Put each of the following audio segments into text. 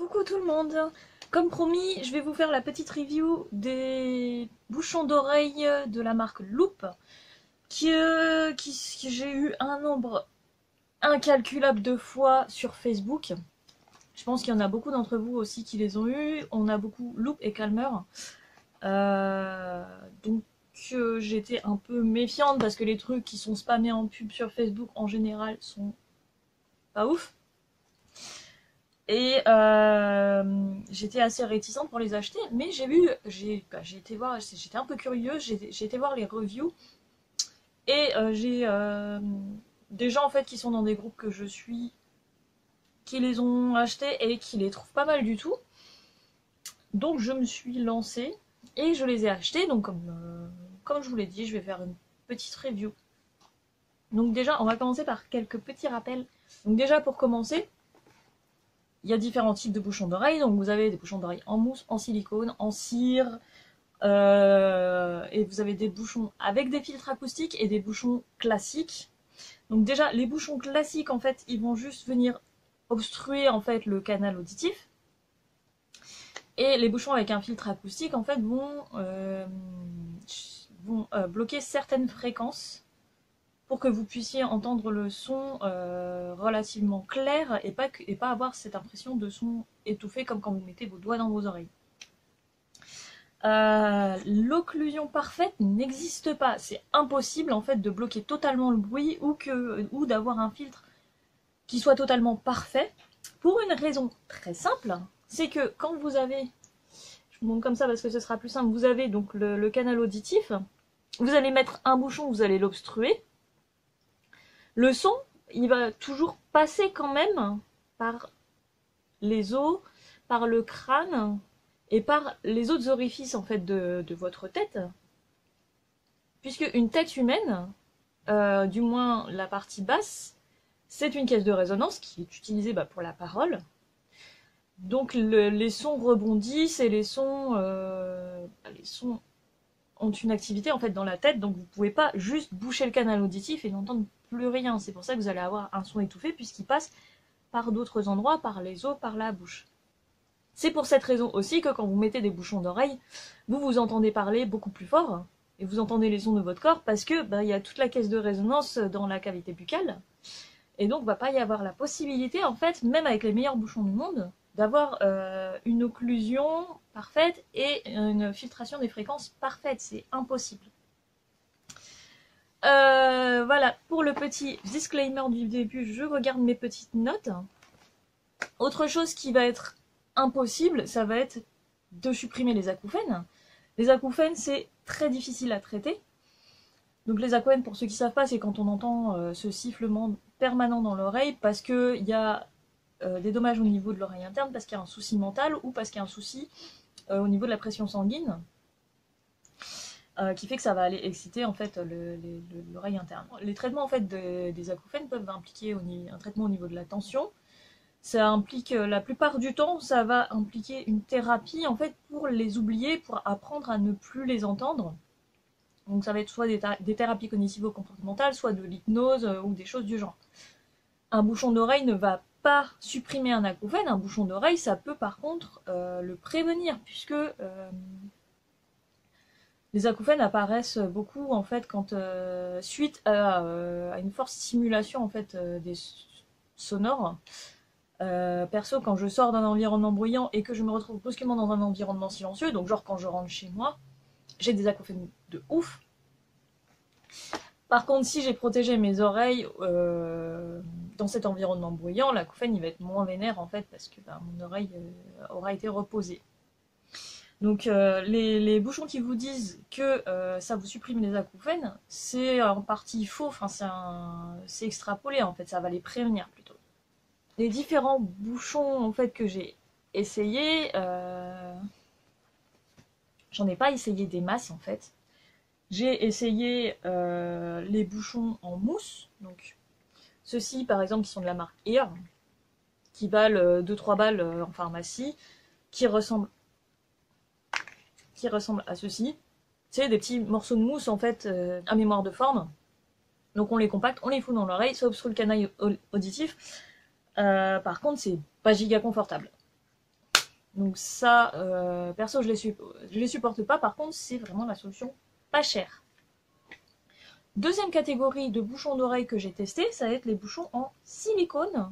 Coucou tout le monde. Comme promis, je vais vous faire la petite review des bouchons d'oreille de la marque Loop, que j'ai eu un nombre incalculable de fois sur Facebook. Je pense qu'il y en a beaucoup d'entre vous aussi qui les ont eu. On a beaucoup Loop et Calmer. Donc j'étais un peu méfiante parce que les trucs qui sont spammés en pub sur Facebook en général sont pas ouf. Et j'étais assez réticente pour les acheter, mais j'ai été voir, j'étais un peu curieuse, j'ai été voir les reviews, et j'ai des gens en fait qui sont dans des groupes que je suis, qui les ont achetés et qui les trouvent pas mal du tout. Donc je me suis lancée et je les ai achetés, donc comme je vous l'ai dit, je vais faire une petite review. Donc déjà, on va commencer par quelques petits rappels. Donc déjà pour commencer, il y a différents types de bouchons d'oreilles. Donc vous avez des bouchons d'oreilles en mousse, en silicone, en cire, et vous avez des bouchons avec des filtres acoustiques et des bouchons classiques. Donc déjà, les bouchons classiques, en fait, ils vont juste venir obstruer en fait le canal auditif. Et les bouchons avec un filtre acoustique, en fait, vont bloquer certaines fréquences pour que vous puissiez entendre le son relativement clair et pas avoir cette impression de son étouffé comme quand vous mettez vos doigts dans vos oreilles. L'occlusion parfaite n'existe pas. C'est impossible en fait de bloquer totalement le bruit ou d'avoir un filtre qui soit totalement parfait, pour une raison très simple, c'est que quand vous avez, je vous montre comme ça parce que ce sera plus simple, vous avez donc le canal auditif, vous allez mettre un bouchon, vous allez l'obstruer. Le son, il va toujours passer quand même par les os, par le crâne et par les autres orifices en fait de votre tête. Puisque une tête humaine, du moins la partie basse, c'est une caisse de résonance qui est utilisée pour la parole. Donc les sons rebondissent et les sons ont une activité en fait dans la tête, donc vous pouvez pas juste boucher le canal auditif et n'entendre plus rien. C'est pour ça que vous allez avoir un son étouffé puisqu'il passe par d'autres endroits, par les os, par la bouche. C'est pour cette raison aussi que quand vous mettez des bouchons d'oreille, vous entendez parler beaucoup plus fort et vous entendez les sons de votre corps parce que il y a toute la caisse de résonance dans la cavité buccale et donc va pas y avoir la possibilité en fait, même avec les meilleurs bouchons du monde, d'avoir une occlusion parfaite et une filtration des fréquences parfaite. C'est impossible. Voilà, pour le petit disclaimer du début, je regarde mes petites notes. Autre chose qui va être impossible, ça va être de supprimer les acouphènes. Les acouphènes, c'est très difficile à traiter. Donc les acouphènes, pour ceux qui ne savent pas, c'est quand on entend ce sifflement permanent dans l'oreille parce qu'il y a des dommages au niveau de l'oreille interne, parce qu'il y a un souci mental ou parce qu'il y a un souci au niveau de la pression sanguine qui fait que ça va aller exciter en fait l'oreille interne. Les traitements en fait des acouphènes peuvent impliquer un traitement au niveau de la tension. Ça implique, la plupart du temps, ça va impliquer une thérapie en fait pour les oublier, pour apprendre à ne plus les entendre. Donc ça va être soit des thérapies cognitivo-comportementales, soit de l'hypnose ou des choses du genre. Un bouchon d'oreille ne va pas supprimer un acouphène. Un bouchon d'oreille, ça peut par contre le prévenir, puisque les acouphènes apparaissent beaucoup en fait quand suite à une forte stimulation en fait des sonores. Perso, quand je sors d'un environnement bruyant et que je me retrouve brusquement dans un environnement silencieux, donc genre quand je rentre chez moi, j'ai des acouphènes de ouf. Par contre, si j'ai protégé mes oreilles dans cet environnement bruyant, l'acouphène il va être moins vénère en fait parce que mon oreille aura été reposée. Donc les bouchons qui vous disent que ça vous supprime les acouphènes, c'est en partie faux, enfin c'est extrapolé en fait, ça va les prévenir plutôt. Les différents bouchons en fait que j'ai essayé, j'en ai pas essayé des masses en fait. J'ai essayé les bouchons en mousse, donc ceux-ci par exemple qui sont de la marque Ear, qui valent 2-3 balles en pharmacie, qui ressemblent à ceci. C'est des petits morceaux de mousse en fait à mémoire de forme. Donc on les compacte, on les fout dans l'oreille, ça obstrue le canal auditif. Par contre c'est pas giga confortable. Donc ça, perso, je les supporte pas. Par contre, c'est vraiment la solution pas chère. Deuxième catégorie de bouchons d'oreilles que j'ai testé, ça va être les bouchons en silicone,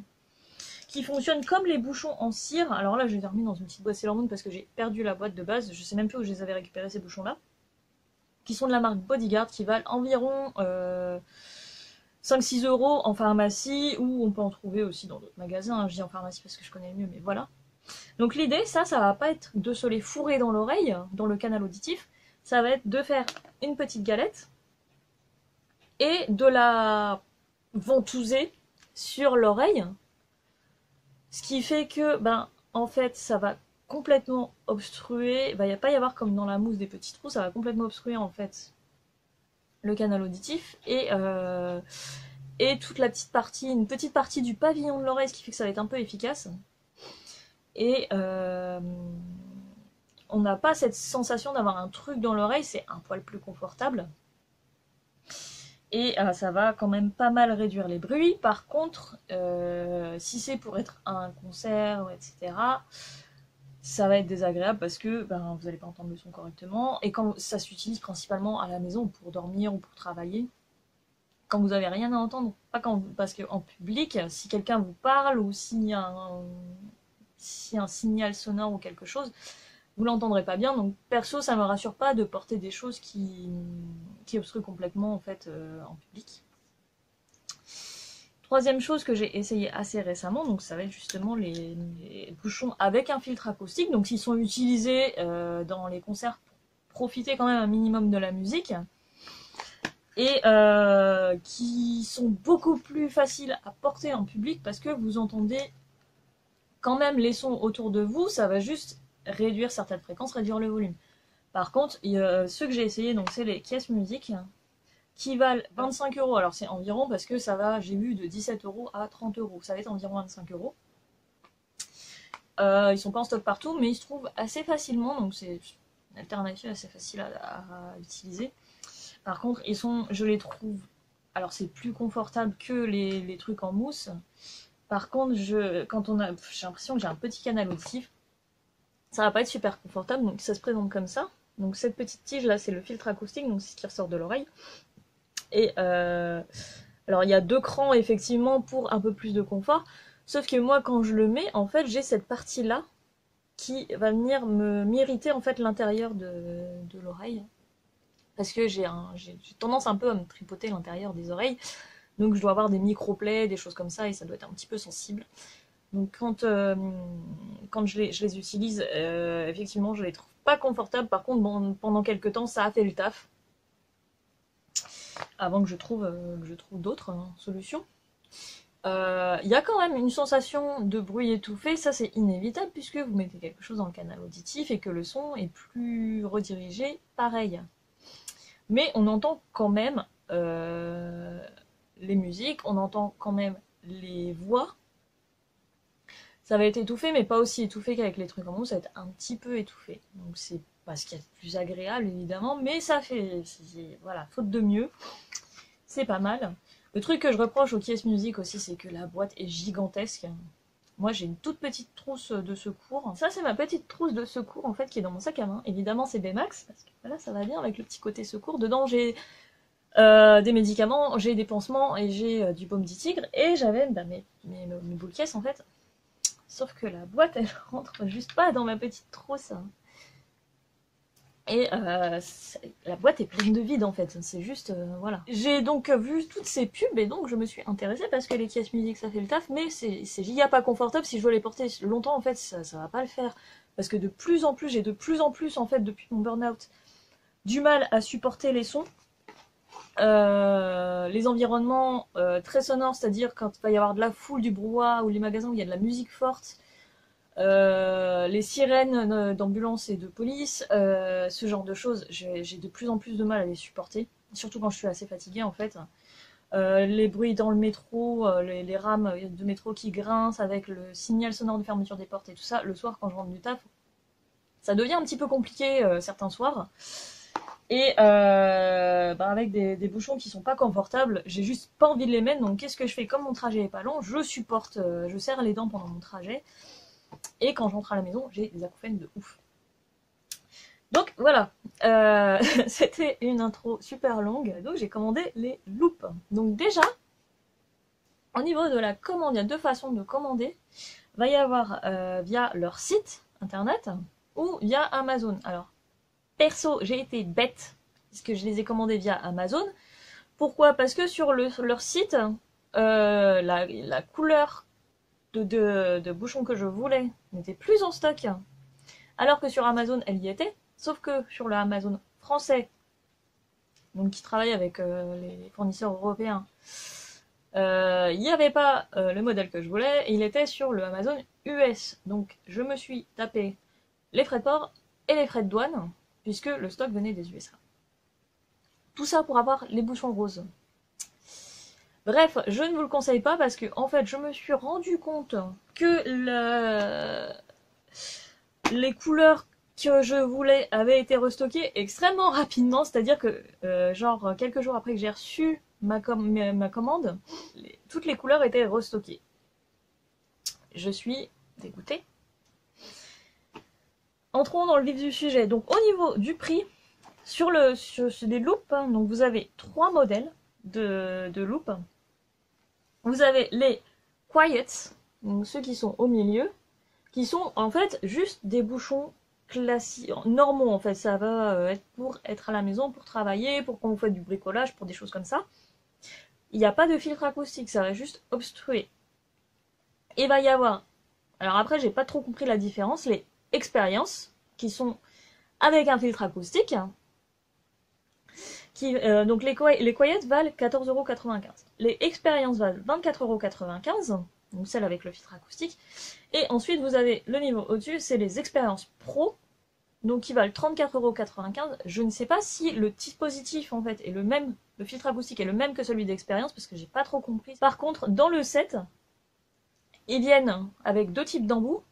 qui fonctionnent comme les bouchons en cire. Alors là, je les ai remis dans une petite boîte Sailor Moon parce que j'ai perdu la boîte de base. Je sais même plus où je les avais récupérés, ces bouchons-là. Qui sont de la marque Bodyguard, qui valent environ 5-6 € en pharmacie, ou on peut en trouver aussi dans d'autres magasins. Hein. Je dis en pharmacie parce que je connais mieux, mais voilà. Donc l'idée, ça va pas être de se les fourrer dans l'oreille, dans le canal auditif. Ça va être de faire une petite galette et de la ventouser sur l'oreille. Ce qui fait que, ben, en fait, ça va complètement obstruer. Il va pas y avoir comme dans la mousse des petits trous, ça va complètement obstruer en fait le canal auditif et toute la petite partie, une petite partie du pavillon de l'oreille, ce qui fait que ça va être un peu efficace. Et on n'a pas cette sensation d'avoir un truc dans l'oreille, c'est un poil plus confortable. Et ça va quand même pas mal réduire les bruits. Par contre, si c'est pour être à un concert, etc., ça va être désagréable parce que ben, vous n'allez pas entendre le son correctement. Et quand ça s'utilise principalement à la maison pour dormir ou pour travailler, quand vous n'avez rien à entendre, pas quand, parce qu'en public, si quelqu'un vous parle ou s'il y a un signal sonore ou quelque chose, vous l'entendrez pas bien. Donc perso, ça me rassure pas de porter des choses qui obstruent complètement en fait en public. Troisième chose que j'ai essayé assez récemment, donc ça va être justement les bouchons avec un filtre acoustique. Donc ils sont utilisés dans les concerts pour profiter quand même un minimum de la musique. Et qui sont beaucoup plus faciles à porter en public parce que vous entendez quand même les sons autour de vous. Ça va juste réduire certaines fréquences, réduire le volume. Par contre, ceux que j'ai essayé, donc c'est les Kies Music, qui valent 25 €. Alors c'est environ parce que ça va, j'ai vu de 17 € à 30 €. Ça va être environ 25 €. Ils sont pas en stock partout, mais ils se trouvent assez facilement, donc c'est une alternative assez facile à utiliser. Par contre, je les trouve, alors c'est plus confortable que les trucs en mousse. Par contre, j'ai l'impression que j'ai un petit canal auditif. Ça va pas être super confortable, donc ça se présente comme ça. Donc cette petite tige là, c'est le filtre acoustique, donc c'est ce qui ressort de l'oreille. Et alors il y a 2 crans effectivement pour un peu plus de confort. Sauf que moi quand je le mets, en fait j'ai cette partie là qui va venir m'irriter en fait l'intérieur de l'oreille. Parce que j'ai tendance un peu à me tripoter l'intérieur des oreilles. Donc je dois avoir des micro-plaies, des choses comme ça, et ça doit être un petit peu sensible. Donc quand je les utilise, effectivement je les trouve pas confortables. Par contre, bon, pendant quelques temps, ça a fait le taf. Avant que je trouve d'autres solutions. Il y a quand même une sensation de bruit étouffé, ça c'est inévitable puisque vous mettez quelque chose dans le canal auditif et que le son est plus redirigé pareil. Mais on entend quand même les musiques, on entend quand même les voix. Ça va être étouffé, mais pas aussi étouffé qu'avec les trucs en mousse, ça va être un petit peu étouffé. Donc c'est pas ce qu'il y a de plus agréable évidemment, mais ça fait, voilà, faute de mieux, c'est pas mal. Le truc que je reproche au Kies Music aussi, c'est que la boîte est gigantesque. Moi j'ai une toute petite trousse de secours. Ça c'est ma petite trousse de secours en fait qui est dans mon sac à main. Évidemment c'est Baymax, parce que voilà ça va bien avec le petit côté secours. Dedans j'ai des médicaments, j'ai des pansements et j'ai du baume du tigre. Et j'avais bah, mes boules caisses en fait. Sauf que la boîte, elle rentre juste pas dans ma petite trousse. Et la boîte est pleine de vide en fait, c'est juste, voilà. J'ai donc vu toutes ces pubs et donc je me suis intéressée parce que les Kies Music ça fait le taf, mais c'est giga pas confortable. Si je veux les porter longtemps en fait, ça va pas le faire. Parce que j'ai de plus en plus en fait depuis mon burn-out, du mal à supporter les sons. Les environnements très sonores, c'est-à-dire quand il va y avoir de la foule, du brouhaha, ou les magasins où il y a de la musique forte, les sirènes d'ambulance et de police, ce genre de choses, j'ai de plus en plus de mal à les supporter, surtout quand je suis assez fatiguée en fait. Les bruits dans le métro, les rames de métro qui grincent avec le signal sonore de fermeture des portes et tout ça, le soir quand je rentre du taf, ça devient un petit peu compliqué certains soirs. Et avec des bouchons qui sont pas confortables, j'ai juste pas envie de les mettre, donc qu'est-ce que je fais? Comme mon trajet est pas long, je serre les dents pendant mon trajet. Et quand j'entre à la maison, j'ai des acouphènes de ouf. Donc voilà, c'était une intro super longue, donc j'ai commandé les loupes. Donc déjà, au niveau de la commande, il y a deux façons de commander. Il va y avoir via leur site internet ou via Amazon. Alors, perso, j'ai été bête, puisque je les ai commandés via Amazon. Pourquoi? Parce que sur leur site, la couleur de bouchon que je voulais n'était plus en stock, alors que sur Amazon, elle y était. Sauf que sur le Amazon français, donc qui travaille avec les fournisseurs européens, il n'y avait pas le modèle que je voulais, et il était sur le Amazon US. Donc je me suis tapé les frais de port et les frais de douane, puisque le stock venait des USA. Tout ça pour avoir les bouchons roses. Bref, je ne vous le conseille pas parce que en fait je me suis rendu compte que les couleurs que je voulais avaient été restockées extrêmement rapidement, c'est-à-dire que genre quelques jours après que j'ai reçu ma commande, toutes les couleurs étaient restockées. Je suis dégoûtée. Entrons dans le vif du sujet. Donc au niveau du prix, sur des loupes, hein, donc vous avez 3 modèles de loupes. Vous avez les Quiet, donc ceux qui sont au milieu, qui sont en fait juste des bouchons classiques, normaux en fait. Ça va être pour être à la maison, pour travailler, pour quand vous faites du bricolage, pour des choses comme ça. Il n'y a pas de filtre acoustique, ça va juste obstruer. Il va y avoir, alors après j'ai pas trop compris la différence, les Experience, qui sont avec un filtre acoustique, donc les Quiet valent 14,95 €. Les Experience valent 24,95 €, donc celle avec le filtre acoustique. Et ensuite vous avez le niveau au-dessus, c'est les Experience Pro, donc qui valent 34,95 €. Je ne sais pas si le dispositif en fait est le même, le filtre acoustique est le même que celui d'Experience, parce que j'ai pas trop compris. Par contre, dans le set, ils viennent avec 2 types d'embouts,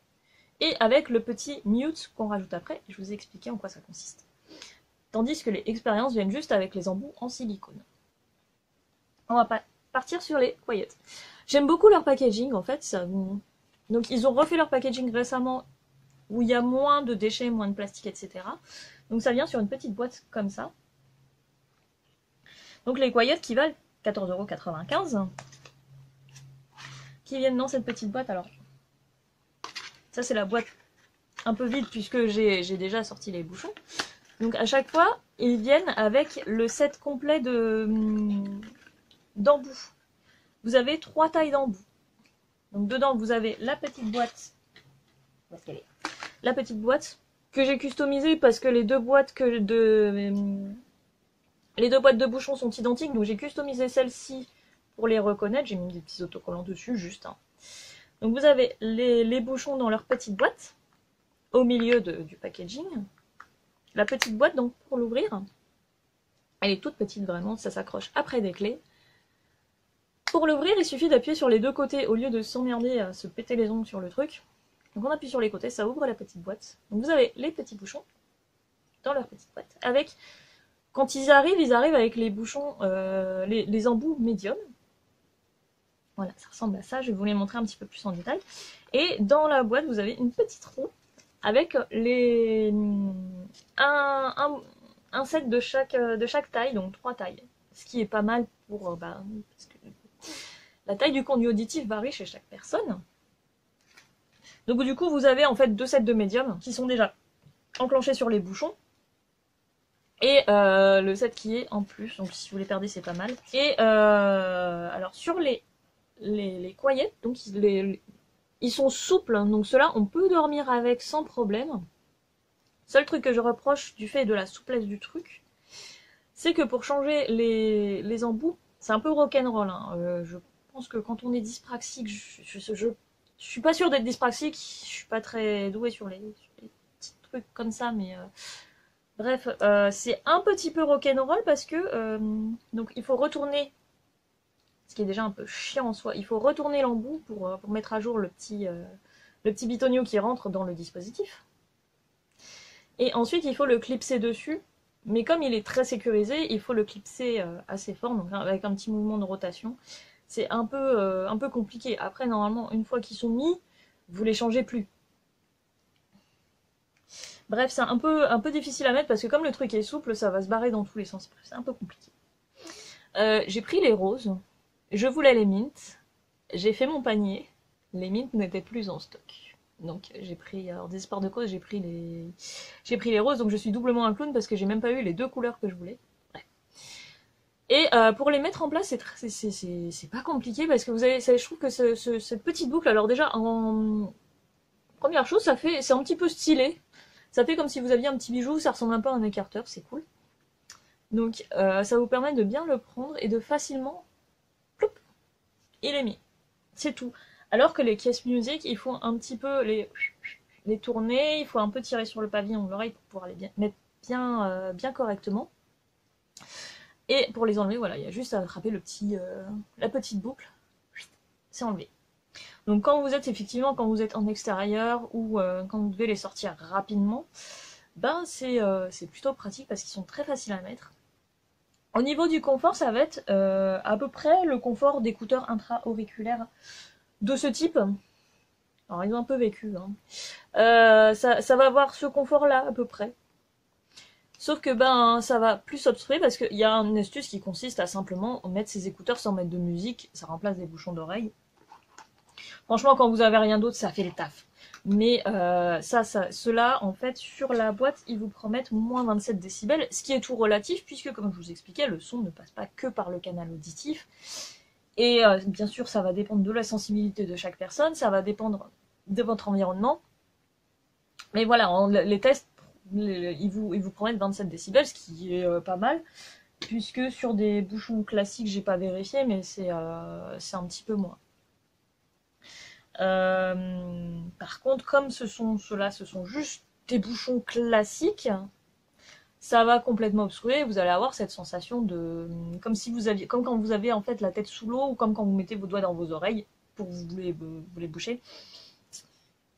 et avec le petit mute qu'on rajoute après, je vous ai expliqué en quoi ça consiste. Tandis que les expériences viennent juste avec les embouts en silicone. On va partir sur les Quiet. J'aime beaucoup leur packaging, en fait. Donc ils ont refait leur packaging récemment, où il y a moins de déchets, moins de plastique, etc. Donc ça vient sur une petite boîte comme ça. Donc les Quiet qui valent 14,95 €, qui viennent dans cette petite boîte. Alors, ça c'est la boîte un peu vide puisque j'ai déjà sorti les bouchons. Donc à chaque fois, ils viennent avec le set complet d'embouts. Vous avez 3 tailles d'embouts. Donc dedans, vous avez la petite boîte. Où est-ce qu'elle est? La petite boîte que j'ai customisée parce que les deux boîtes de bouchons sont identiques. Donc j'ai customisé celle-ci pour les reconnaître. J'ai mis des petits autocollants dessus, juste. Hein. Donc vous avez les bouchons dans leur petite boîte, au milieu du packaging. La petite boîte, donc pour l'ouvrir, elle est toute petite vraiment, ça s'accroche après des clés. Pour l'ouvrir, il suffit d'appuyer sur les deux côtés au lieu de s'emmerder à se péter les ongles sur le truc. Donc on appuie sur les côtés, ça ouvre la petite boîte. Donc vous avez les petits bouchons dans leur petite boîte. Avec, quand ils arrivent avec les bouchons, les embouts médiums. Voilà, ça ressemble à ça, je vais vous les montrer un petit peu plus en détail. Et dans la boîte, vous avez une petite roue avec un set de chaque taille, donc 3 tailles. Ce qui est pas mal pour... parce que la taille du conduit auditif varie chez chaque personne. Donc du coup, vous avez en fait 2 sets de médiums qui sont déjà enclenchés sur les bouchons. Et le set qui est en plus, donc si vous les perdez, c'est pas mal. Et alors sur les Quiet, donc ils sont souples, donc ceux-là, on peut dormir avec sans problème. Seul truc que je reproche du fait de la souplesse du truc, c'est que pour changer les embouts, c'est un peu rock'n'roll. Hein. Je pense que quand on est dyspraxique, je suis pas sûre d'être dyspraxique, je suis pas très douée sur les petits trucs comme ça, mais bref, c'est un petit peu rock'n'roll parce que donc il faut retourner, ce qui est déjà un peu chiant en soi, il faut retourner l'embout pour mettre à jour le petit bitonio qui rentre dans le dispositif. Et ensuite, il faut le clipser dessus. Mais comme il est très sécurisé, il faut le clipser assez fort, donc avec un petit mouvement de rotation. C'est un peu compliqué. Après, normalement, une fois qu'ils sont mis, vous les changez plus. Bref, c'est un peu difficile à mettre parce que comme le truc est souple, ça va se barrer dans tous les sens. C'est un peu compliqué. J'ai pris les roses. Je voulais les mints. J'ai fait mon panier. Les mints n'étaient plus en stock. Donc j'ai pris, alors désespoir de cause, j'ai pris les roses. Donc je suis doublement un clown parce que j'ai même pas eu les deux couleurs que je voulais. Bref. Et pour les mettre en place, c'est pas compliqué parce que vous avez, je trouve que cette petite boucle, alors déjà en première chose, c'est un petit peu stylé. Ça fait comme si vous aviez un petit bijou, ça ressemble un peu à un écarteur, c'est cool. Donc ça vous permet de bien le prendre et de facilement, ploup, il est mis. C'est tout. Alors que les caisses musique, il faut un petit peu les tourner, il faut un peu tirer sur le pavillon de l'oreille pour pouvoir les mettre bien correctement. Et pour les enlever, voilà, il y a juste à attraper la petite boucle, c'est enlevé. Donc quand vous êtes en extérieur ou quand vous devez les sortir rapidement, ben c'est plutôt pratique parce qu'ils sont très faciles à mettre. Au niveau du confort, ça va être à peu près le confort d'écouteurs intra-auriculaires de ce type. Alors ils ont un peu vécu, hein. Ça va avoir ce confort-là à peu près. Sauf que ben ça va plus obstruer parce qu'il y a une astuce qui consiste à simplement mettre ses écouteurs sans mettre de musique, ça remplace des bouchons d'oreille. Franchement, quand vous avez rien d'autre, ça fait le taf. Mais ceux-là, en fait, sur la boîte, ils vous promettent moins 27 décibels, ce qui est tout relatif, puisque, comme je vous expliquais, le son ne passe pas que par le canal auditif. Et bien sûr, ça va dépendre de la sensibilité de chaque personne, ça va dépendre de votre environnement. Mais voilà, les tests, ils vous promettent 27 décibels, ce qui est pas mal, puisque sur des bouchons classiques, j'ai pas vérifié, mais c'est un petit peu moins. Par contre, comme ceux-là, ce sont juste des bouchons classiques, ça va complètement obstruer. Vous allez avoir cette sensation de, comme quand vous avez en fait la tête sous l'eau ou comme quand vous mettez vos doigts dans vos oreilles pour vous les boucher.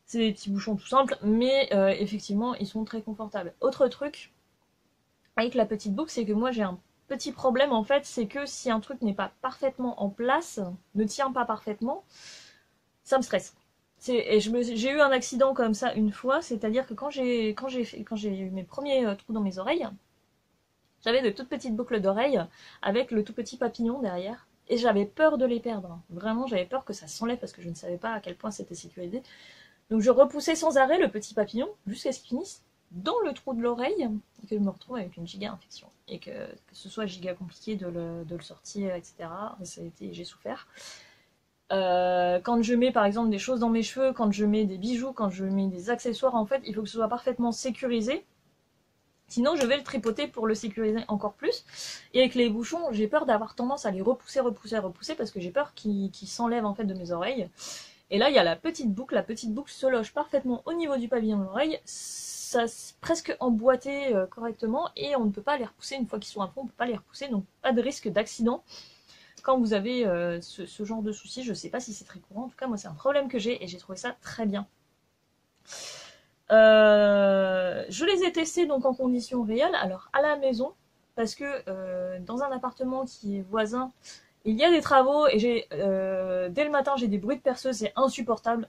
C'est des petits bouchons tout simples, mais effectivement, ils sont très confortables. Autre truc avec la petite boucle, c'est que moi j'ai un petit problème en fait, c'est que si un truc n'est pas parfaitement en place, ne tient pas parfaitement, ça me stresse. J'ai eu un accident comme ça une fois, c'est-à-dire que quand j'ai eu mes premiers trous dans mes oreilles, j'avais de toutes petites boucles d'oreilles avec le tout petit papillon derrière, et j'avais peur de les perdre. Vraiment, j'avais peur que ça s'enlève parce que je ne savais pas à quel point c'était sécurisé. Donc je repoussais sans arrêt le petit papillon jusqu'à ce qu'il finisse dans le trou de l'oreille et que je me retrouve avec une giga infection et que ce soit giga compliqué de le sortir, etc. J'ai souffert. Quand je mets par exemple des choses dans mes cheveux, quand je mets des bijoux, quand je mets des accessoires, en fait, il faut que ce soit parfaitement sécurisé. Sinon, je vais le tripoter pour le sécuriser encore plus. Et avec les bouchons, j'ai peur d'avoir tendance à les repousser parce que j'ai peur qu'ils s'enlèvent en fait de mes oreilles. Et là, il y a la petite boucle se loge parfaitement au niveau du pavillon de l'oreille. Ça presque emboîté correctement et on ne peut pas les repousser une fois qu'ils sont à fond, on ne peut pas les repousser, donc pas de risque d'accident. Quand vous avez ce genre de soucis, je ne sais pas si c'est très courant, en tout cas moi c'est un problème que j'ai et j'ai trouvé ça très bien. Je les ai testés donc en conditions réelles, alors à la maison, parce que dans un appartement qui est voisin, il y a des travaux et dès le matin j'ai des bruits de perceuse, c'est insupportable.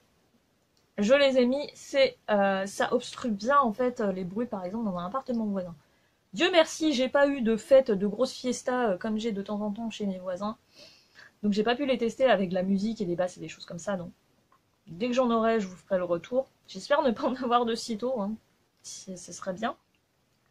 Je les ai mis, ça obstrue bien en fait les bruits par exemple dans un appartement voisin. Dieu merci, j'ai pas eu de fête, de grosses fiestas comme j'ai de temps en temps chez mes voisins. Donc j'ai pas pu les tester avec de la musique et des basses et des choses comme ça. Donc dès que j'en aurai, je vous ferai le retour. J'espère ne pas en avoir de sitôt, hein. Ce serait bien.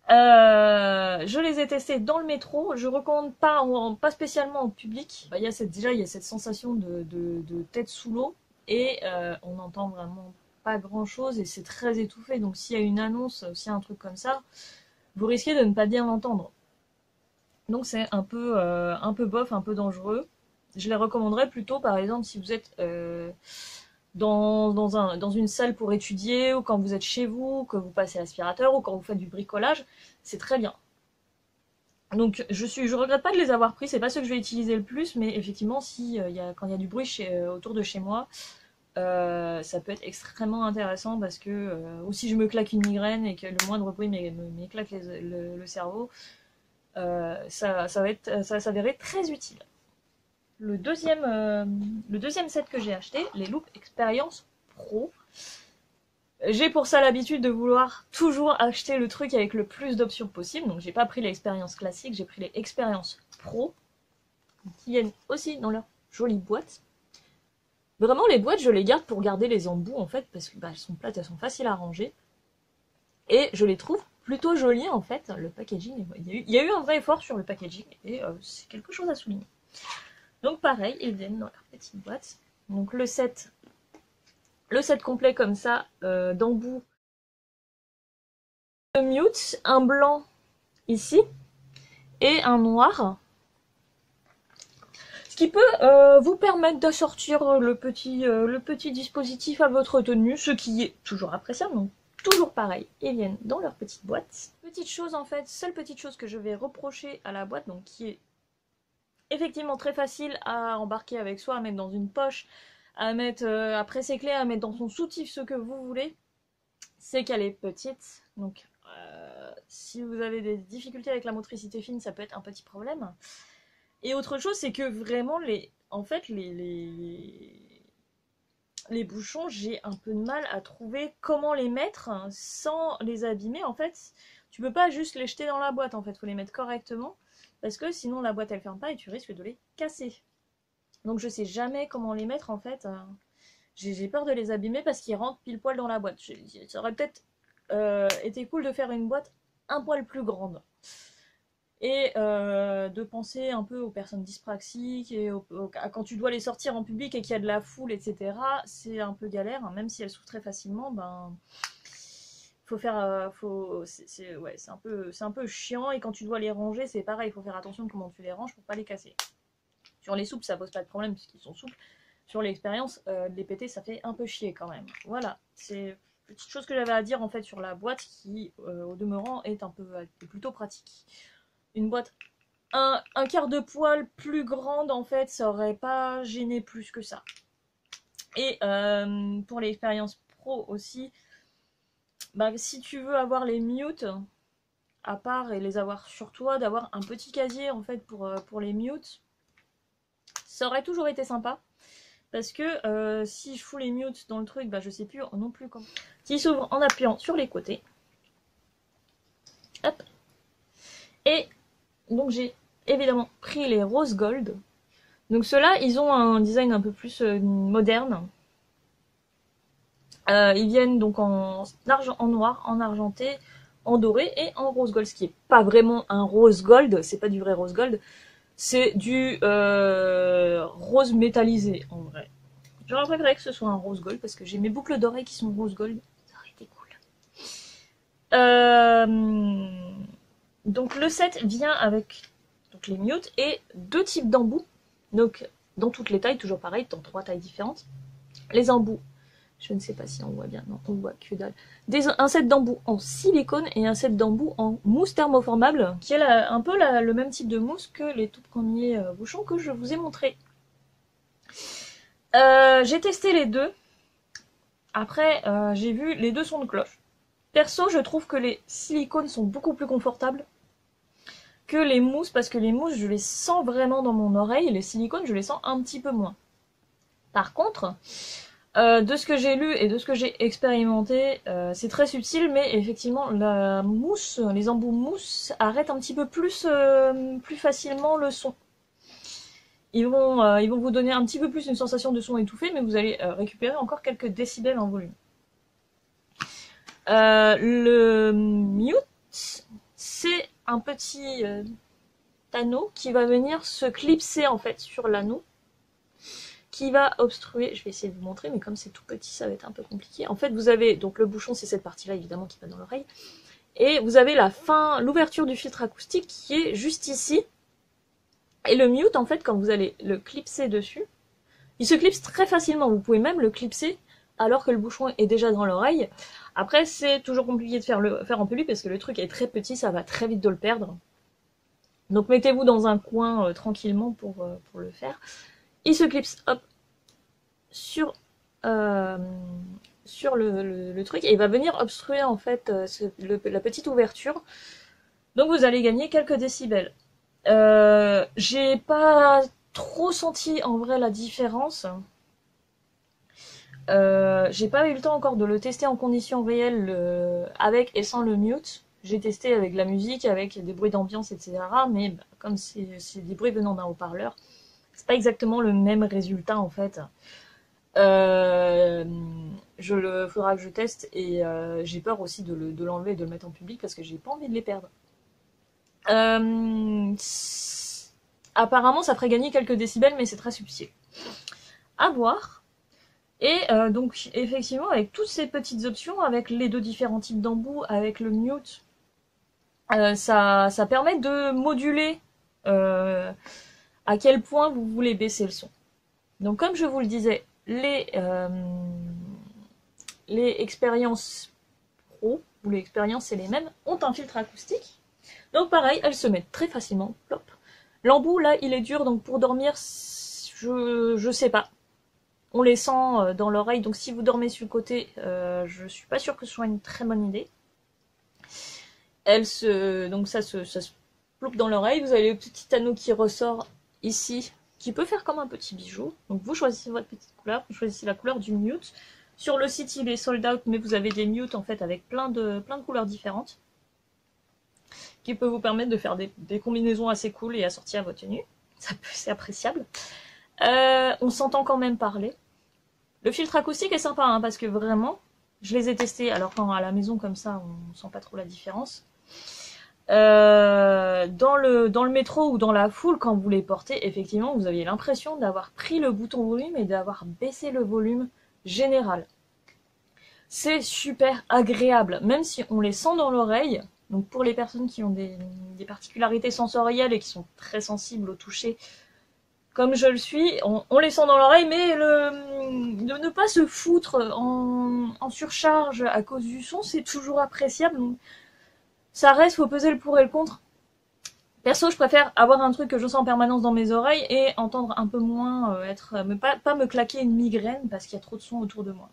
Je les ai testés dans le métro. Je recommande pas spécialement en public. Il y a cette sensation de tête sous l'eau et on n'entend vraiment pas grand chose et c'est très étouffé. Donc s'il y a une annonce, s'il y a un truc comme ça, vous risquez de ne pas bien l'entendre. Donc c'est un peu bof, un peu dangereux. Je les recommanderais plutôt, par exemple, si vous êtes dans une salle pour étudier, ou quand vous êtes chez vous, que vous passez l'aspirateur, ou quand vous faites du bricolage, c'est très bien. Donc je regrette pas de les avoir pris, c'est pas ce que je vais utiliser le plus, mais effectivement, quand il y a du bruit autour de chez moi, ça peut être extrêmement intéressant parce que ou si je me claque une migraine et que le moindre bruit m'éclate le cerveau, ça va s'avérer très utile. Le deuxième set que j'ai acheté, les Loop Experience Pro, J'ai pour ça l'habitude de vouloir toujours acheter le truc avec le plus d'options possible. Donc j'ai pas pris l'expérience classique, j'ai pris les expériences pro, qui viennent aussi dans leur jolie boîte. Vraiment, les boîtes, je les garde pour garder les embouts, en fait, parce que elles sont plates, elles sont faciles à ranger. Et je les trouve plutôt jolies, en fait. Le packaging, il y a eu un vrai effort sur le packaging, et c'est quelque chose à souligner. Donc pareil, ils viennent dans leur petite boîte. Donc le set complet comme ça, d'embouts. Le mute, un blanc ici, et un noir. Ce qui peut vous permettre d'assortir le petit dispositif à votre tenue, ce qui est toujours appréciable, donc toujours pareil, ils viennent dans leur petite boîte. Petite chose en fait, seule petite chose que je vais reprocher à la boîte, donc qui est effectivement très facile à embarquer avec soi, à mettre dans une poche, à mettre après ses clés, à mettre dans son soutif, ce que vous voulez, c'est qu'elle est petite, donc si vous avez des difficultés avec la motricité fine, ça peut être un petit problème. Et autre chose, c'est que vraiment, les bouchons, j'ai un peu de mal à trouver comment les mettre sans les abîmer. En fait, tu peux pas juste les jeter dans la boîte, en fait, faut les mettre correctement, parce que sinon la boîte elle ferme pas et tu risques de les casser. Donc je sais jamais comment les mettre, en fait. J'ai peur de les abîmer parce qu'ils rentrent pile poil dans la boîte. Ça aurait peut-être été cool de faire une boîte un poil plus grande. Et de penser un peu aux personnes dyspraxiques et à quand tu dois les sortir en public et qu'il y a de la foule, etc. C'est un peu galère, hein, même si elles s'ouvrent très facilement, ben faut faire, c'est un peu chiant. Et quand tu dois les ranger, c'est pareil, il faut faire attention de comment tu les ranges pour pas les casser. Sur les souples, ça pose pas de problème puisqu'ils sont souples. Sur l'expérience, de les péter, ça fait un peu chier quand même. Voilà, c'est petite chose que j'avais à dire en fait sur la boîte qui, au demeurant, est plutôt pratique. Une boîte un quart de poil plus grande, en fait, ça aurait pas gêné plus que ça. Et pour l'expérience pro aussi, bah, si tu veux avoir les mutes à part et les avoir sur toi, d'avoir un petit casier en fait pour les mutes, ça aurait toujours été sympa. Parce que si je fous les mutes dans le truc, bah, je sais plus non plus comment. Qui s'ouvre en appuyant sur les côtés. Hop. Et donc j'ai évidemment pris les rose gold. Donc ceux-là, ils ont un design un peu plus moderne. Ils viennent donc en noir, en argenté, en doré et en rose gold. Ce qui est pas vraiment un rose gold, c'est pas du vrai rose gold. C'est du rose métallisé en vrai. J'aurais préféré que ce soit un rose gold parce que j'ai mes boucles d'oreilles qui sont rose gold. Ça aurait été cool. Donc le set vient avec donc les mutes et deux types d'embouts. Donc dans toutes les tailles, toujours pareil, dans 3 tailles différentes. Les embouts, je ne sais pas si on voit bien, non, on voit que dalle. Un set d'embouts en silicone et un set d'embouts en mousse thermoformable, qui est un peu le même type de mousse que les tout premiers bouchons que je vous ai montrés. J'ai testé les deux. Après, j'ai vu, les deux sont de cloche. Perso, je trouve que les silicones sont beaucoup plus confortables que les mousses, parce que les mousses, je les sens vraiment dans mon oreille, et les silicones, je les sens un petit peu moins. Par contre, de ce que j'ai lu et de ce que j'ai expérimenté, c'est très subtil, mais effectivement, la mousse, les embouts mousse arrêtent un petit peu plus facilement le son. Ils vont vous donner un petit peu plus une sensation de son étouffé, mais vous allez récupérer encore quelques décibels en volume. Le mute, c'est un petit anneau qui va venir se clipser en fait sur l'anneau, qui va obstruer, je vais essayer de vous montrer, mais comme c'est tout petit, ça va être un peu compliqué. En fait, vous avez, donc le bouchon, c'est cette partie-là, évidemment, qui va dans l'oreille, et vous avez l'ouverture du filtre acoustique qui est juste ici, et le mute, en fait, quand vous allez le clipser dessus, il se clipse très facilement, vous pouvez même le clipser alors que le bouchon est déjà dans l'oreille. Après, c'est toujours compliqué de faire en public parce que le truc est très petit, ça va très vite de le perdre. Donc mettez-vous dans un coin tranquillement pour le faire. Il se clipse, hop, sur le truc et il va venir obstruer en fait la petite ouverture. Donc vous allez gagner quelques décibels. J'ai pas trop senti en vrai la différence. J'ai pas eu le temps encore de le tester en conditions réelles avec et sans le mute. J'ai testé avec la musique, avec des bruits d'ambiance, etc. Mais bah, comme c'est des bruits venant d'un haut-parleur, c'est pas exactement le même résultat en fait. Euh, faudra que je teste et j'ai peur aussi de l'enlever et de le mettre en public parce que j'ai pas envie de les perdre. Euh, Apparemment, ça ferait gagner quelques décibels, mais c'est très subtil. À voir. Et donc, effectivement, avec toutes ces petites options, avec les deux différents types d'embouts, avec le mute, ça permet de moduler euh, à quel point vous voulez baisser le son. Donc, comme je vous le disais, les expériences pro, ou les expériences c'est les mêmes, ont un filtre acoustique. Donc pareil, elles se mettent très facilement. Plop. L'embout, là, il est dur, donc pour dormir, je sais pas. On les sent dans l'oreille, donc si vous dormez sur le côté, je suis pas sûre que ce soit une très bonne idée. Donc ça se ploupe dans l'oreille. Vous avez le petit anneau qui ressort ici, qui peut faire comme un petit bijou. Donc vous choisissez votre petite couleur, vous choisissez la couleur du mute. Sur le site, il est sold out, mais vous avez des mutes en fait avec plein de couleurs différentes, qui peut vous permettre de faire des combinaisons assez cool et assorties à votre tenue. C'est appréciable. On s'entend quand même parler. Le filtre acoustique est sympa, hein, parce que vraiment, je les ai testés. Alors quand à la maison comme ça, on sent pas trop la différence. Dans le métro ou dans la foule, quand vous les portez, effectivement, vous aviez l'impression d'avoir pris le bouton volume et d'avoir baissé le volume général. C'est super agréable, même si on les sent dans l'oreille. Donc pour les personnes qui ont des particularités sensorielles et qui sont très sensibles au toucher, comme je le suis, on les sent dans l'oreille, mais de ne pas se foutre en surcharge à cause du son, c'est toujours appréciable. Donc ça reste, faut peser le pour et le contre. Perso, je préfère avoir un truc que je sens en permanence dans mes oreilles et entendre un peu moins, pas me claquer une migraine parce qu'il y a trop de son autour de moi.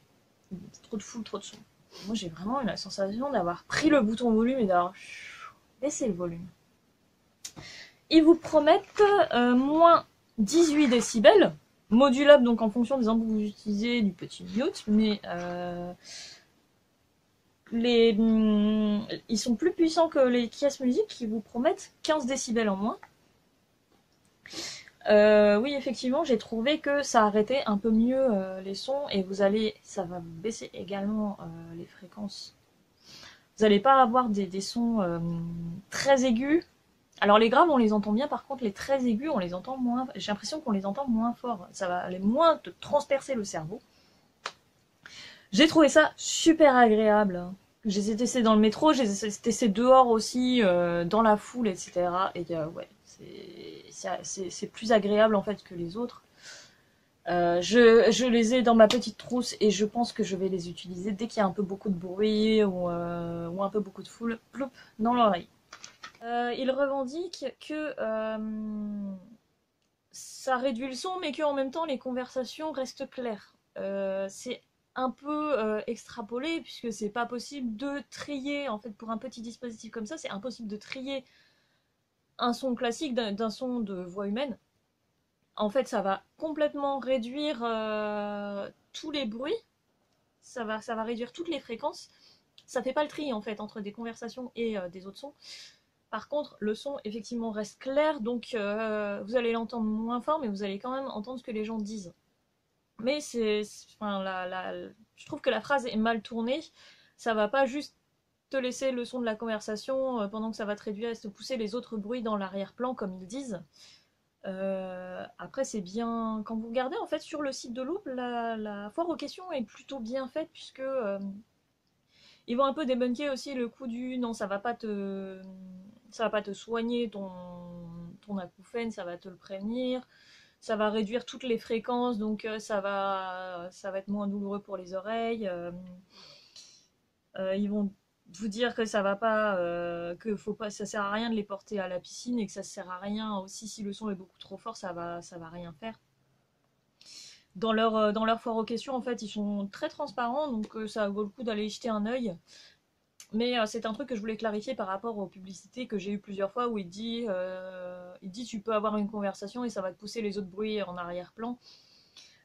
Trop de foule, trop de son. Moi, j'ai vraiment la sensation d'avoir pris le bouton volume et d'avoir baissé le volume. Ils vous promettent moins 18 décibels, modulable donc en fonction des embouts que vous utilisez, du petit mute, mais ils sont plus puissants que les Kies Music qui vous promettent 15 décibels en moins. Oui, effectivement, j'ai trouvé que ça arrêtait un peu mieux les sons et ça va baisser également les fréquences. Vous n'allez pas avoir des sons très aigus. Alors les graves, on les entend bien, par contre les très aigus, on les entend moins. J'ai l'impression qu'on les entend moins fort. Ça va aller moins te transpercer le cerveau. J'ai trouvé ça super agréable. Je les ai testés dans le métro, je les ai testés dehors aussi, dans la foule, etc. Et ouais, c'est plus agréable en fait que les autres. Je les ai dans ma petite trousse et je pense que je vais les utiliser dès qu'il y a un peu beaucoup de bruit ou un peu beaucoup de foule, ploup, dans l'oreille. Ils revendiquent que ça réduit le son, mais qu'en même temps les conversations restent claires. C'est un peu extrapolé puisque c'est pas possible de trier en fait pour un petit dispositif comme ça, c'est impossible de trier un son classique d'un son de voix humaine. En fait, ça va complètement réduire tous les bruits, ça va réduire toutes les fréquences. Ça fait pas le tri en fait entre des conversations et des autres sons. Par contre, le son effectivement reste clair, donc vous allez l'entendre moins fort, mais vous allez quand même entendre ce que les gens disent. Mais je trouve que la phrase est mal tournée. Ça va pas juste te laisser le son de la conversation pendant que ça va te réduire et te pousser les autres bruits dans l'arrière-plan, comme ils disent. Après, c'est bien. Quand vous regardez en fait sur le site de Loop, la foire aux questions est plutôt bien faite puisque ils vont un peu débunker aussi le coup du non, ça va pas te soigner ton acouphène, ça va te le prévenir. Ça va réduire toutes les fréquences, donc ça va être moins douloureux pour les oreilles. Ils vont vous dire que ça va pas, ça sert à rien de les porter à la piscine et que ça sert à rien aussi si le son est beaucoup trop fort, ça va rien faire. Dans leur foire aux questions, en fait, ils sont très transparents, donc ça vaut le coup d'aller y jeter un œil. Mais c'est un truc que je voulais clarifier par rapport aux publicités que j'ai eu plusieurs fois où il dit tu peux avoir une conversation et ça va te pousser les autres bruits en arrière-plan.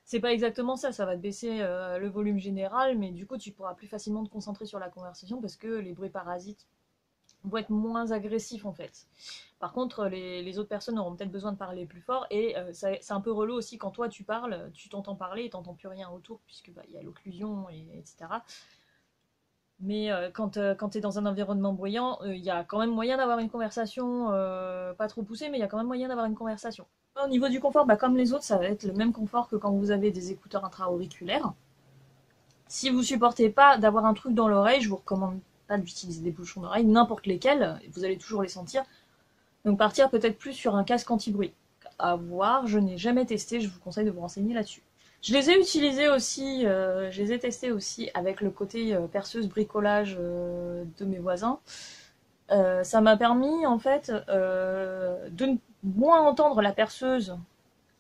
C'est pas exactement ça, ça va te baisser le volume général, mais du coup tu pourras plus facilement te concentrer sur la conversation parce que les bruits parasites vont être moins agressifs en fait. Par contre, les autres personnes auront peut-être besoin de parler plus fort et c'est un peu relou aussi quand toi tu parles, tu t'entends parler et t'entends plus rien autour puisque bah, y a l'occlusion etc. Mais quand tu es dans un environnement bruyant, il y a quand même moyen d'avoir une conversation, pas trop poussée, mais il y a quand même moyen d'avoir une conversation. Au niveau du confort, bah, comme les autres, ça va être le même confort que quand vous avez des écouteurs intra-auriculaires. Si vous supportez pas d'avoir un truc dans l'oreille, je vous recommande pas d'utiliser des bouchons d'oreille, n'importe lesquels, vous allez toujours les sentir. Donc partir peut-être plus sur un casque anti-bruit. À voir, je n'ai jamais testé, je vous conseille de vous renseigner là-dessus. Je les ai utilisés aussi, je les ai testés aussi avec le côté perceuse bricolage de mes voisins. Ça m'a permis en fait de moins entendre la perceuse.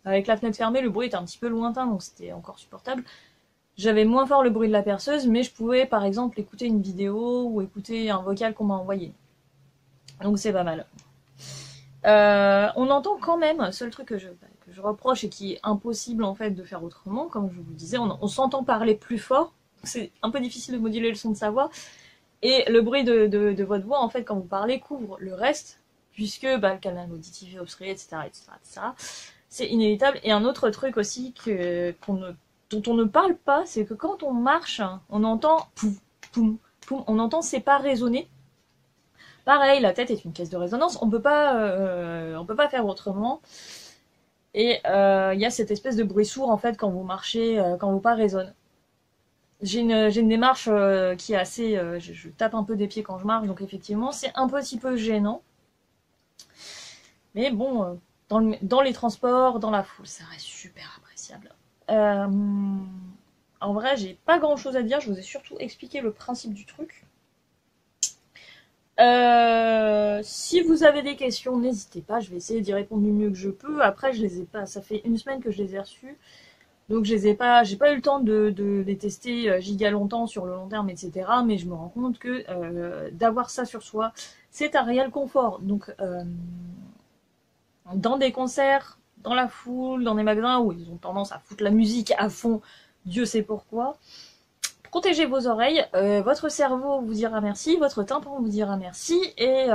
Avec la fenêtre fermée, le bruit était un petit peu lointain, donc c'était encore supportable. J'avais moins fort le bruit de la perceuse, mais je pouvais par exemple écouter une vidéo ou écouter un vocal qu'on m'a envoyé. Donc c'est pas mal. On entend quand même, seul truc que je reproche et qui est impossible en fait de faire autrement, comme je vous disais, on s'entend parler plus fort, c'est un peu difficile de moduler le son de sa voix, et le bruit de votre voix en fait quand vous parlez couvre le reste, puisque bah, le canal auditif est obstrué, etc., etc., etc. C'est inévitable. Et un autre truc aussi dont on ne parle pas, c'est que quand on marche, on entend poum, poum, poum, on entend c'est pas résonner. Pareil, la tête est une caisse de résonance, on peut pas faire autrement. Et il y a cette espèce de bruit sourd en fait quand vous marchez, quand vos pas résonnent. J'ai une démarche qui est assez, je tape un peu des pieds quand je marche, donc effectivement c'est un petit peu gênant. Mais bon, dans les transports, dans la foule, ça reste super appréciable. En vrai, j'ai pas grand chose à dire, je vous ai surtout expliqué le principe du truc. Si vous avez des questions, n'hésitez pas, je vais essayer d'y répondre du mieux que je peux. Après, je les ai pas, ça fait une semaine que je les ai reçus, donc j'ai pas eu le temps de les tester giga longtemps sur le long terme, etc. Mais je me rends compte que d'avoir ça sur soi, c'est un réel confort. Donc, dans des concerts, dans la foule, dans des magasins où ils ont tendance à foutre la musique à fond, Dieu sait pourquoi. Protégez vos oreilles, votre cerveau vous dira merci, votre tympan vous dira merci, et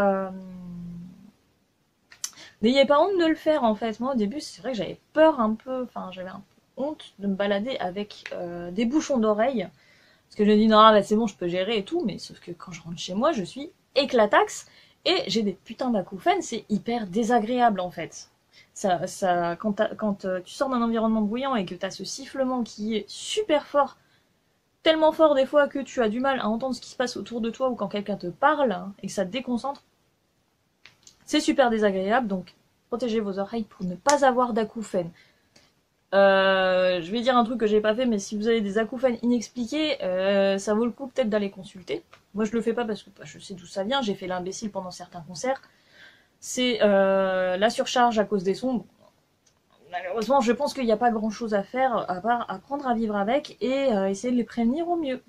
n'ayez pas honte de le faire en fait. Moi au début c'est vrai que j'avais peur un peu, enfin j'avais un peu honte de me balader avec des bouchons d'oreilles, parce que je me dis non bah, c'est bon je peux gérer et tout, mais sauf que quand je rentre chez moi je suis éclataxe, et j'ai des putains d'acouphènes, c'est hyper désagréable en fait. Quand tu sors d'un environnement bruyant et que tu as ce sifflement qui est super fort, tellement fort des fois que tu as du mal à entendre ce qui se passe autour de toi ou quand quelqu'un te parle et que ça te déconcentre, c'est super désagréable, donc protégez vos oreilles pour ne pas avoir d'acouphènes. Je vais dire un truc que j'ai pas fait, mais si vous avez des acouphènes inexpliqués, ça vaut le coup peut-être d'aller consulter. Moi je le fais pas parce que bah, je sais d'où ça vient, j'ai fait l'imbécile pendant certains concerts. C'est la surcharge à cause des sons. Malheureusement, je pense qu'il n'y a pas grand chose à faire à part apprendre à vivre avec et essayer de les prévenir au mieux.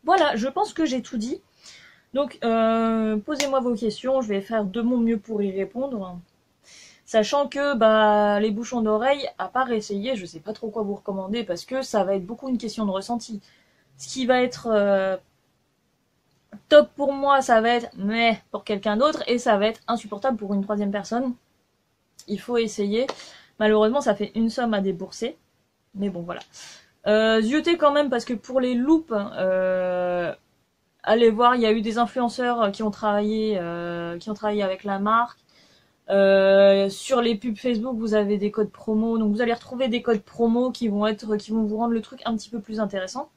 Voilà, je pense que j'ai tout dit. Donc, posez-moi vos questions, je vais faire de mon mieux pour y répondre. Sachant que bah, les bouchons d'oreille, à part essayer, je sais pas trop quoi vous recommander parce que ça va être beaucoup une question de ressenti. Ce qui va être top pour moi, ça va être mais pour quelqu'un d'autre et ça va être insupportable pour une troisième personne. Il faut essayer. Malheureusement, ça fait une somme à débourser. Mais bon, voilà. Zioter quand même, parce que pour les loupes, allez voir, il y a eu des influenceurs qui ont travaillé avec la marque. Sur les pubs Facebook, vous avez des codes promo. Donc vous allez retrouver des codes promo qui vont vous rendre le truc un petit peu plus intéressant.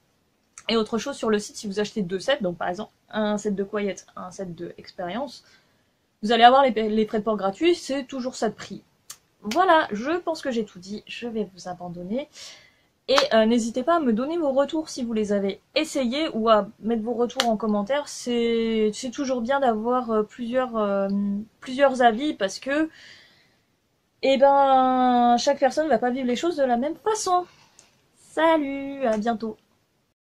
Et autre chose, sur le site, si vous achetez 2 sets, donc par exemple un set de Quiet, un set de Expérience, vous allez avoir les frais de port gratuits, c'est toujours ça de prix. Voilà, je pense que j'ai tout dit, je vais vous abandonner. Et n'hésitez pas à me donner vos retours si vous les avez essayés ou à mettre vos retours en commentaire. C'est toujours bien d'avoir plusieurs avis parce que chaque personne ne va pas vivre les choses de la même façon. Salut, à bientôt.